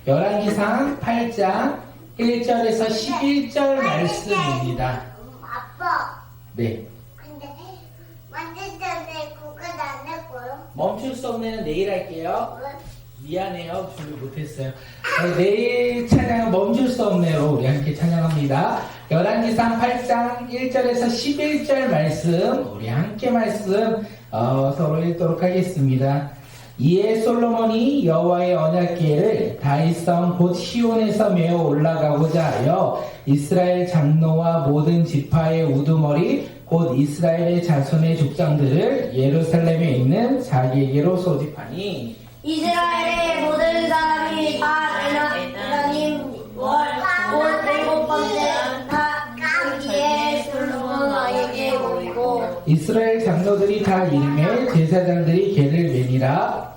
열왕기상 8장 1절에서 11절 말씀입니다. 아빠. 네. 근데 만들 전에 그거 안 했고요. 멈출 수 없는 내일 할게요. 미안해요. 준비 못했어요. 내일 찬양 멈출 수 없네요. 우리 함께 찬양합니다. 열왕기상 8장 1절에서 11절 말씀 우리 함께 말씀 서로 읽도록 하겠습니다. 이에 솔로몬이 여호와의 언약궤를 다윗성 곧 시온에서 메어 올라가고자 하여 이스라엘 장로와 모든 지파의 우두머리 곧 이스라엘의 자손의 족장들을 예루살렘에 있는 자기에게로 소집하니 이스라엘의 모든 사람이 다 에나님 곧 일곱 번째 단기에 솔로몬 왕에게 모이고 이스라엘 장로들이 다 이름에 제사장들이 걔를 매니라.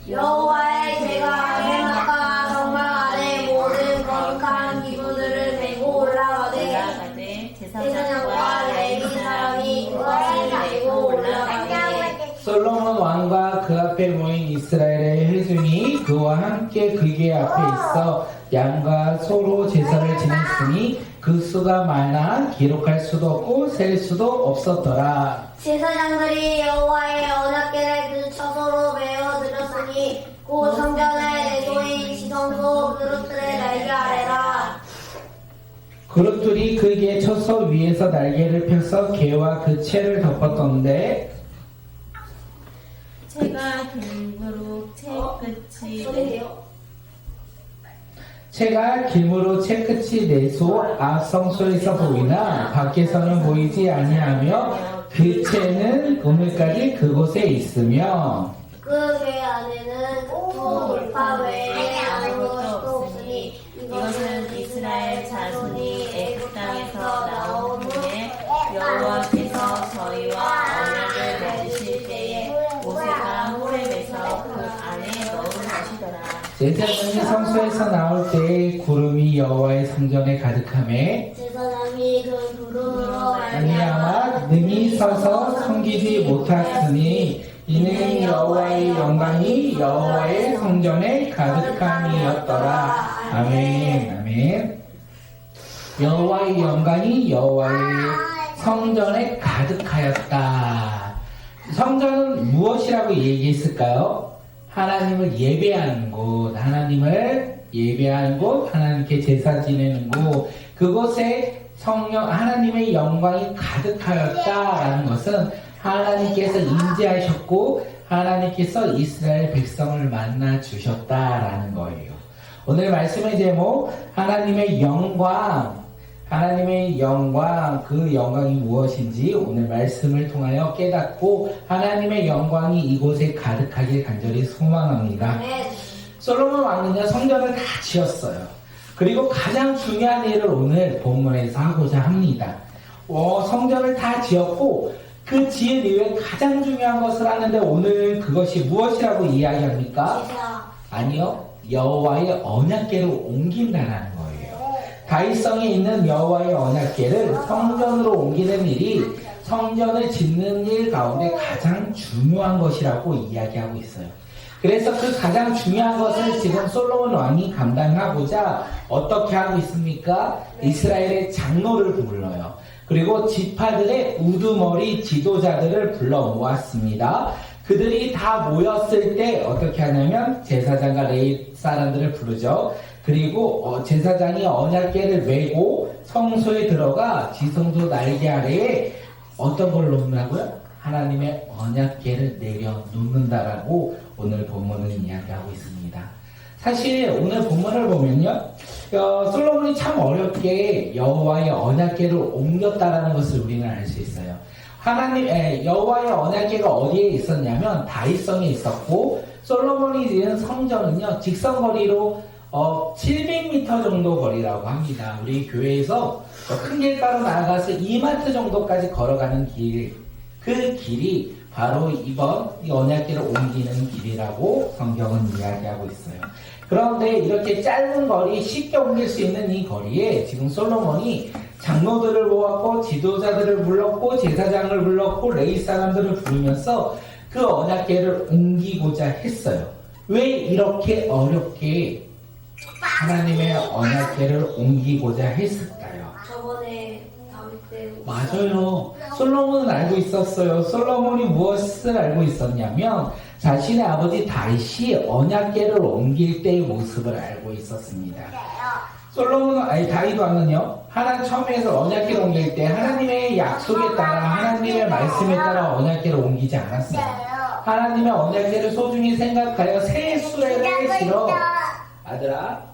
여호와의 제가 해마다 성막 안에 모든 거룩한 기구들을 메고 올라가되 제사장과 레위 사람이 그것을 메고 올라가되 솔로몬 왕과 그 앞에 모인 이스라엘의 회중이 그와 함께 그궤 앞에 있어 양과 소로 제사를 지냈으니 그 수가 많아 기록할 수도 없고 셀 수도 없었더라. 제사장들이 여호와의 언약궤를 그 처소로 메어 드렸으니 곧 성전의 내소인 지성소 그릇들의 날개 아래라. 그릇들이 그궤 처소 위에서 날개를 펴서 궤와 그 채를 덮었던데 채가 길므로 채가 길므로 채 끝이 내소 앞 성소에서 보이나 밖에서는 보이지 아니하며 그 채는 오늘까지 그곳에 있으며 그 궤 안에는 두 돌파 외에 아무것도 없으니 이것은 이스라엘 자손이 애굽 땅에서 나온 후에 여호와께서 저희와 언약을 맺으실 때에 모세가 호렙에서 그 안에 넣은 것이더라. 제사장이 성소에서 나올 때 구름이 여호와의 성전에 가득하매 제사장이 그 구름으로 아니야마 능히 서서 섬기지 못하였으니 이는 여호와의 영광이 여호와의 성전에 가득함이었더라. 아멘. 아멘. 여호와의 영광이 여호와의 성전에 가득하였다. 성전은 무엇이라고 얘기했을까요? 하나님을 예배하는 곳, 하나님을 예배하는 곳, 하나님께 제사 지내는 곳, 그곳에 하나님의 영광이 가득하였다라는 것은 하나님께서 임재하셨고 하나님께서 이스라엘 백성을 만나 주셨다라는 거예요. 오늘 말씀의 제목 하나님의 영광, 그 영광이 무엇인지 오늘 말씀을 통하여 깨닫고 하나님의 영광이 이곳에 가득하길 간절히 소망합니다. 솔로몬 왕은요 성전을 다 지었어요. 그리고 가장 중요한 일을 오늘 본문에서 하고자 합니다. 성전을 다 지었고 그 지은 이후에 가장 중요한 것을 하는데 오늘 그것이 무엇이라고 이야기합니까? 아니요. 여호와의 언약궤를 옮긴다라는 거예요. 다윗성에 있는 여호와의 언약궤를 성전으로 옮기는 일이 성전을 짓는 일 가운데 가장 중요한 것이라고 이야기하고 있어요. 그래서 그 가장 중요한 것을 지금 솔로몬 왕이 감당하고자 어떻게 하고 있습니까? 이스라엘의 장로를 불러요. 그리고 지파들의 우두머리 지도자들을 불러 모았습니다. 그들이 다 모였을 때 어떻게 하냐면 제사장과 레위 사람들을 부르죠. 그리고 제사장이 언약궤를 메고 성소에 들어가 지성소 날개 아래에 어떤 걸 놓는다고요? 하나님의 언약궤를 내려놓는다라고 오늘 본문은 이야기하고 있습니다. 사실 오늘 본문을 보면요, 솔로몬이 참 어렵게 여호와의 언약궤를 옮겼다라는 것을 우리는 알 수 있어요. 여호와의 언약궤가 어디에 있었냐면 다윗성에 있었고 솔로몬이 지은 성전은요 직선거리로 700m 정도 거리라고 합니다. 우리 교회에서 큰 길가로 나아가서 이마트 정도까지 걸어가는 길, 그 길이 바로 이번 언약궤를 옮기는 길이라고 성경은 이야기하고 있어요. 그런데 이렇게 짧은 거리, 쉽게 옮길 수 있는 이 거리에 지금 솔로몬이 장로들을 모았고 지도자들을 불렀고 제사장을 불렀고 레위 사람들을 부르면서 그 언약궤를 옮기고자 했어요. 왜 이렇게 어렵게 하나님의 언약궤를 옮기고자 했을까요? 저번에 다윗 때 맞아요. 솔로몬은 알고 있었어요. 솔로몬이 무엇을 알고 있었냐면 자신의 아버지 다윗이 언약궤를 옮길 때의 모습을 알고 있었습니다. 다윗 왕은요, 처음에서 언약궤를 옮길 때 하나님의 약속에 따라 하나님의 말씀에 따라 언약궤를 옮기지 않았어요. 하나님의 언약궤를 소중히 생각하여 새 수레를 실어, 아들아,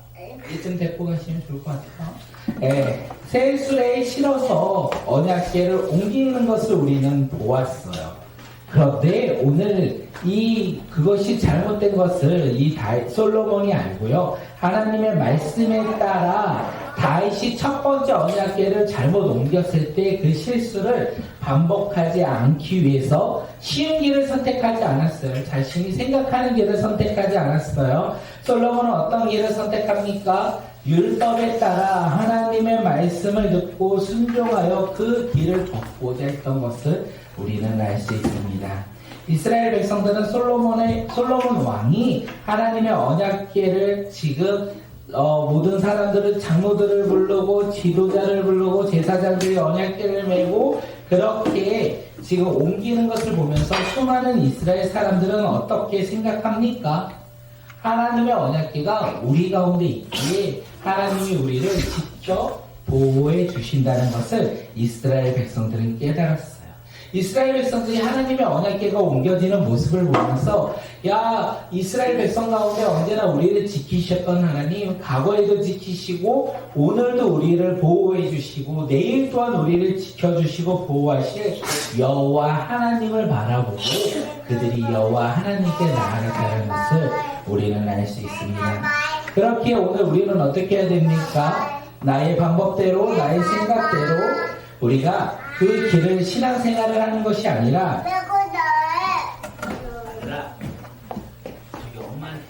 이쯤 데리고 가시면 좋을 것 같아요. 새 수레에 실어서 언약궤를 옮기는 것을 우리는 보았어요. 그런데 오늘 그것이 잘못된 것을 솔로몬이 알고요. 하나님의 말씀에 따라 다윗이 첫 번째 언약궤를 잘못 옮겼을 때 그 실수를 반복하지 않기 위해서 쉬운 길을 선택하지 않았어요. 자신이 생각하는 길을 선택하지 않았어요. 솔로몬은 어떤 길을 선택합니까? 율법에 따라 하나님의 말씀을 듣고 순종하여 그 길을 걷고자 했던 것을 우리는 알 수 있습니다. 이스라엘 백성들은 솔로몬 왕이 하나님의 언약궤를 지금 모든 사람들은 장로들을 부르고 지도자를 부르고 제사장들이 언약궤를 메고 그렇게 지금 옮기는 것을 보면서 수많은 이스라엘 사람들은 어떻게 생각합니까? 하나님의 언약궤가 우리 가운데 있기에 하나님이 우리를 지켜 보호해 주신다는 것을 이스라엘 백성들은 깨달았어요. 이스라엘 백성들이 하나님의 언약궤가 옮겨지는 모습을 보면서 이스라엘 백성 가운데 언제나 우리를 지키셨던 하나님, 과거에도 지키시고 오늘도 우리를 보호해 주시고 내일 또한 우리를 지켜주시고 보호하실 여호와 하나님을 바라보고 그들이 여호와 하나님께 나아갔다는 것을 우리는 알 수 있습니다. 그렇기에 오늘 우리는 어떻게 해야 됩니까? 나의 방법대로, 나의 생각대로 우리가 그 길을 신앙생활을 하는 것이 아니라 아들아, 저기 엄마한테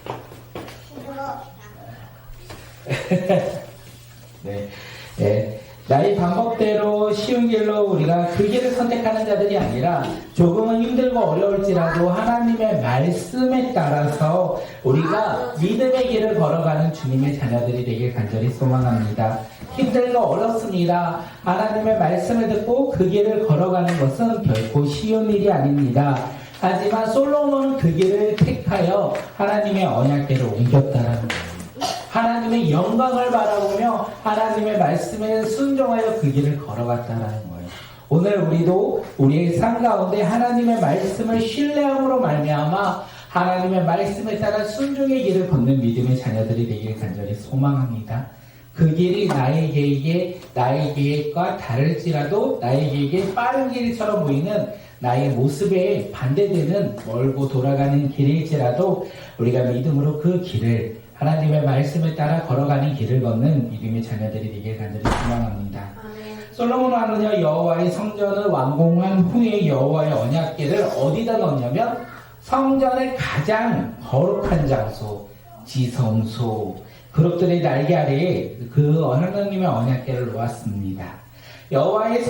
나의 방법대로 쉬운 길로 우리가 그 길을 선택하는 자들이 아니라 조금은 힘들고 어려울지라도 하나님의 말씀에 따라서 우리가 믿음의 길을 걸어가는 주님의 자녀들이 되길 간절히 소망합니다. 힘들고 어렵습니다. 하나님의 말씀을 듣고 그 길을 걸어가는 것은 결코 쉬운 일이 아닙니다. 하지만 솔로몬은 그 길을 택하여 하나님의 언약궤를 옮겼다라는 거예요. 하나님의 영광을 바라보며 하나님의 말씀에 순종하여 그 길을 걸어갔다라는 거예요. 오늘 우리도 우리의 삶 가운데 하나님의 말씀을 신뢰함으로 말미암아 하나님의 말씀에 따라 순종의 길을 걷는 믿음의 자녀들이 되길 간절히 소망합니다. 그 길이 나의 계획과 다를지라도 나의 계획에 빠른 길처럼 보이는 나의 모습에 반대되는 멀고 돌아가는 길일지라도 우리가 믿음으로 그 길을 하나님의 말씀에 따라 걸어가는 길을 걷는 믿음의 자녀들이 되길 간절히 소망합니다. 솔로몬 왕은요, 여호와의 성전을 완공한 후에 여호와의 언약궤를 어디다 넣냐면 성전의 가장 거룩한 장소, 지성소, 그룹들의 날개 아래에 그 하나님의 언약궤를 놓았습니다. 여호와의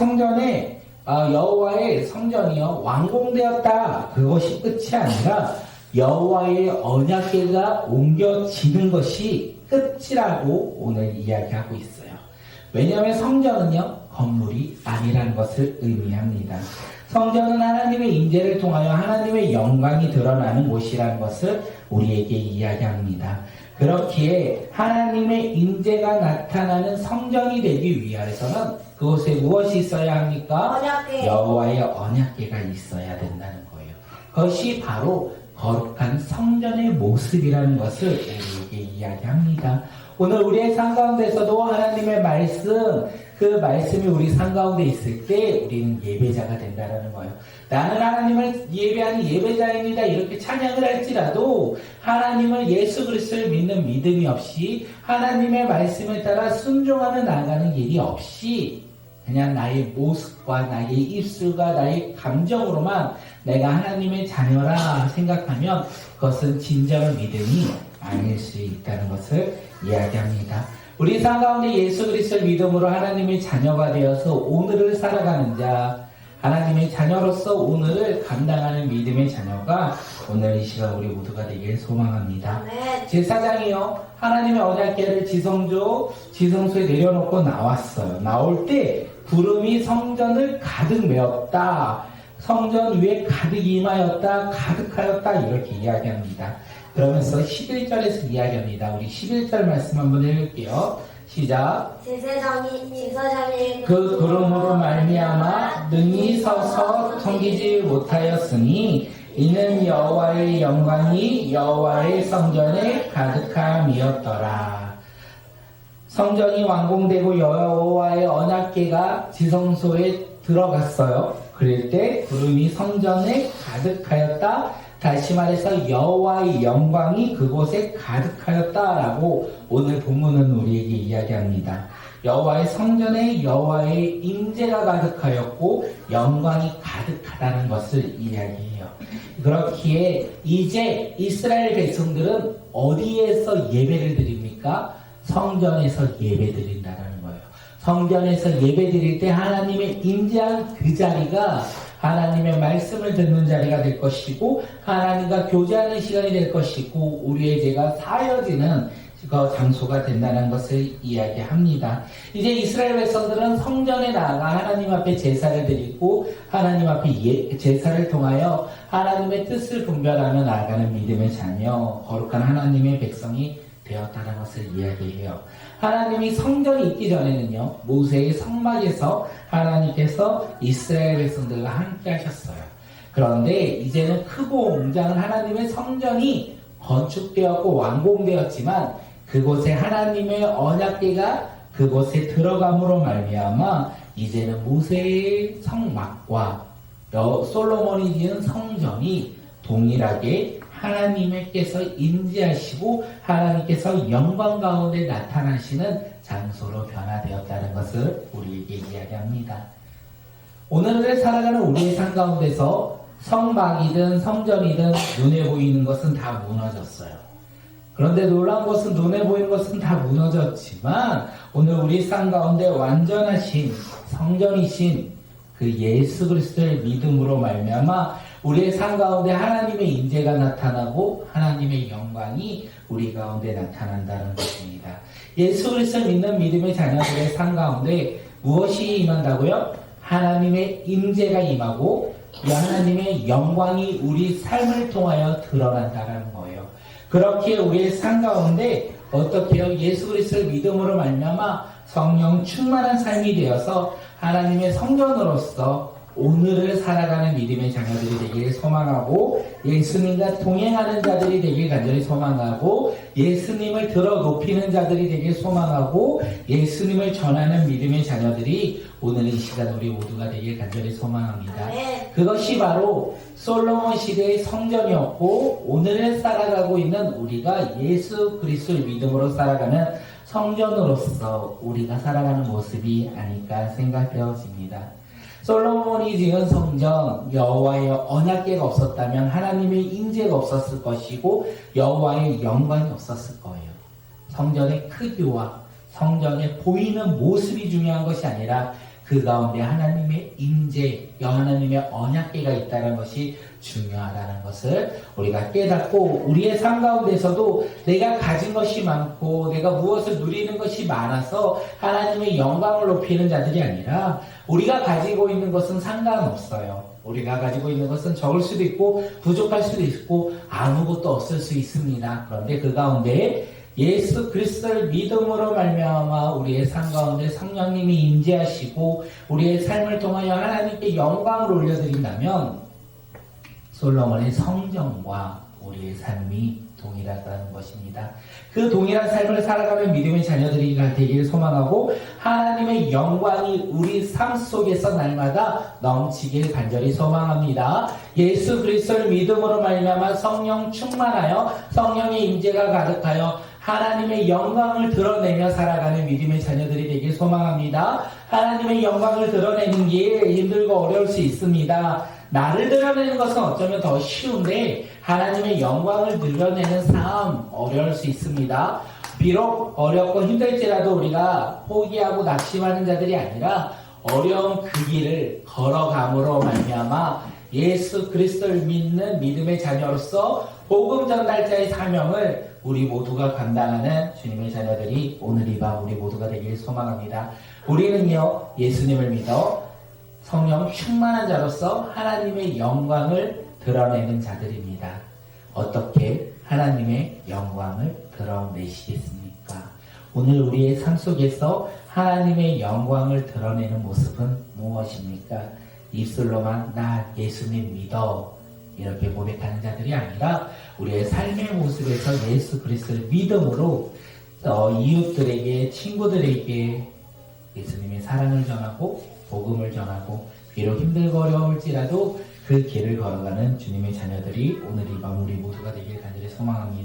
성전이요 완공되었다. 그것이 끝이 아니라 여호와의 언약궤가 옮겨지는 것이 끝이라고 오늘 이야기하고 있어요. 왜냐하면 성전은요 건물이 아니라는 것을 의미합니다. 성전은 하나님의 임재를 통하여 하나님의 영광이 드러나는 곳이라는 것을 우리에게 이야기합니다. 그렇기에 하나님의 임재가 나타나는 성전이 되기 위해서는 그곳에 무엇이 있어야 합니까? 언약궤. 여호와의 언약궤가 있어야 된다는 거예요. 그것이 바로 거룩한 성전의 모습이라는 것을 우리에게 이야기합니다. 오늘 우리의 삶 가운데서도 하나님의 말씀, 그 말씀이 우리 삶 가운데 있을 때 우리는 예배자가 된다는 거예요. 나는 하나님을 예배하는 예배자입니다. 이렇게 찬양을 할지라도 하나님을 예수 그리스도를 믿는 믿음이 없이 하나님의 말씀에 따라 순종하는 나아가는 길이 없이 그냥 나의 모습과 나의 입술과 나의 감정으로만 내가 하나님의 자녀라 생각하면 그것은 진정한 믿음이 아닐 수 있다는 것을 이야기합니다. 우리 삶 가운데 예수 그리스도를 믿음으로 하나님의 자녀가 되어서 오늘을 살아가는 자, 하나님의 자녀로서 오늘을 감당하는 믿음의 자녀가 오늘 이 시간 우리 모두가 되길 소망합니다. 제사장이요, 하나님의 언약궤를 지성소에 내려놓고 나왔어요. 나올 때 구름이 성전을 가득 메웠다. 성전 위에 가득 임하였다. 가득하였다. 이렇게 이야기합니다. 그러면서 11절에서 이야기합니다. 우리 11절 말씀 한번 읽을게요. 시작. 제사장이 그 구름으로 말미암아 능히 서서 섬기지 못하였으니 이는 여호와의 영광이 여호와의 성전에 가득함이었더라. 성전이 완공되고 여호와의 언약궤가 지성소에 들어갔어요. 그럴 때 구름이 성전에 가득하였다. 다시 말해서 여호와의 영광이 그곳에 가득하였다라고 오늘 본문은 우리에게 이야기합니다. 여호와의 성전에 여호와의 임재가 가득하였고 영광이 가득하다는 것을 이야기해요. 그렇기에 이제 이스라엘 백성들은 어디에서 예배를 드립니까? 성전에서 예배 드린다는 거예요. 성전에서 예배 드릴 때 하나님의 임재한 그 자리가 하나님의 말씀을 듣는 자리가 될 것이고 하나님과 교제하는 시간이 될 것이고 우리의 죄가 사여지는 그 장소가 된다는 것을 이야기합니다. 이제 이스라엘 백성들은 성전에 나아가 하나님 앞에 제사를 드리고 하나님 앞에 제사를 통하여 하나님의 뜻을 분별하며 나아가는 믿음의 자녀, 거룩한 하나님의 백성이 되었다는 것을 이야기해요. 하나님이 성전이 있기 전에는요, 모세의 성막에서 하나님께서 이스라엘 백성들과 함께 하셨어요. 그런데 이제는 크고 웅장한 하나님의 성전이 건축되었고 완공되었지만 그곳에 하나님의 언약궤가 그곳에 들어감으로 말미암아 이제는 모세의 성막과 솔로몬이 지은 성전이 동일하게 하나님께서 임재하시고 하나님께서 영광 가운데 나타나시는 장소로 변화되었다는 것을 우리에게 이야기합니다. 오늘을 살아가는 우리의 삶 가운데서 성막이든 성전이든 눈에 보이는 것은 다 무너졌어요. 그런데 놀라운 것은 눈에 보이는 것은 다 무너졌지만 오늘 우리 삶 가운데 완전하신 성전이신 그 예수 그리스도의 믿음으로 말미암아 우리의 삶 가운데 하나님의 임재가 나타나고 하나님의 영광이 우리 가운데 나타난다는 것입니다. 예수 그리스도를 믿는 믿음의 자녀들의 삶 가운데 무엇이 임한다고요? 하나님의 임재가 임하고 하나님의 영광이 우리 삶을 통하여 드러난다는 거예요. 그렇기에 우리의 삶 가운데 어떻게 해요? 예수 그리스도를 믿음으로 말미암아 성령 충만한 삶이 되어서 하나님의 성전으로서 오늘을 살아가는 믿음의 자녀들이 되기를 소망하고 예수님과 동행하는 자들이 되길 간절히 소망하고 예수님을 들어 높이는 자들이 되길 소망하고 예수님을 전하는 믿음의 자녀들이 오늘 이 시간 우리 모두가 되길 간절히 소망합니다. 그것이 바로 솔로몬 시대의 성전이었고 오늘을 살아가고 있는 우리가 예수 그리스도의 믿음으로 살아가는 성전으로서 우리가 살아가는 모습이 아닐까 생각되어집니다. 솔로몬이 지은 성전, 여호와의 언약궤가 없었다면 하나님의 임재가 없었을 것이고 여호와의 영광이 없었을 거예요. 성전의 크기와 성전에 보이는 모습이 중요한 것이 아니라 그 가운데 하나님의 임재, 하나님의 언약궤가 있다는 것이 중요하다는 것을 우리가 깨닫고 우리의 삶 가운데서도 내가 가진 것이 많고 내가 무엇을 누리는 것이 많아서 하나님의 영광을 높이는 자들이 아니라 우리가 가지고 있는 것은 상관없어요. 우리가 가지고 있는 것은 적을 수도 있고 부족할 수도 있고 아무것도 없을 수 있습니다. 그런데 그 가운데 예수 그리스도를 믿음으로 말미암아 우리의 삶 가운데 성령님이 임재하시고 우리의 삶을 통하여 하나님께 영광을 올려드린다면 솔로몬의 성전과 우리의 삶이 동일하다는 것입니다. 그 동일한 삶을 살아가는 믿음의 자녀들이 되기를 소망하고 하나님의 영광이 우리 삶 속에서 날마다 넘치길 간절히 소망합니다. 예수 그리스도를 믿음으로 말미암아 성령 충만하여 성령의 임재가 가득하여 하나님의 영광을 드러내며 살아가는 믿음의 자녀들이 되길 소망합니다. 하나님의 영광을 드러내는 게 힘들고 어려울 수 있습니다. 나를 드러내는 것은 어쩌면 더 쉬운데 하나님의 영광을 드러내는 삶 어려울 수 있습니다. 비록 어렵고 힘들지라도 우리가 포기하고 낙심하는 자들이 아니라 어려운 그 길을 걸어감으로 말미암아 예수 그리스도를 믿는 믿음의 자녀로서 복음 전달자의 사명을 우리 모두가 감당하는 주님의 자녀들이 오늘 이 밤 우리 모두가 되길 소망합니다. 우리는요, 예수님을 믿어 성령 충만한 자로서 하나님의 영광을 드러내는 자들입니다. 어떻게 하나님의 영광을 드러내시겠습니까? 오늘 우리의 삶 속에서 하나님의 영광을 드러내는 모습은 무엇입니까? 입술로만 나 예수님 믿어 이렇게 고백하는 자들이 아니라 우리의 삶의 모습에서 예수 그리스도를 믿음으로 이웃들에게, 친구들에게 예수님의 사랑을 전하고 복음을 전하고 비록 힘들고 어려울지라도 그 길을 걸어가는 주님의 자녀들이 오늘 이 밤 우리 모두가 되길 간절히 소망합니다.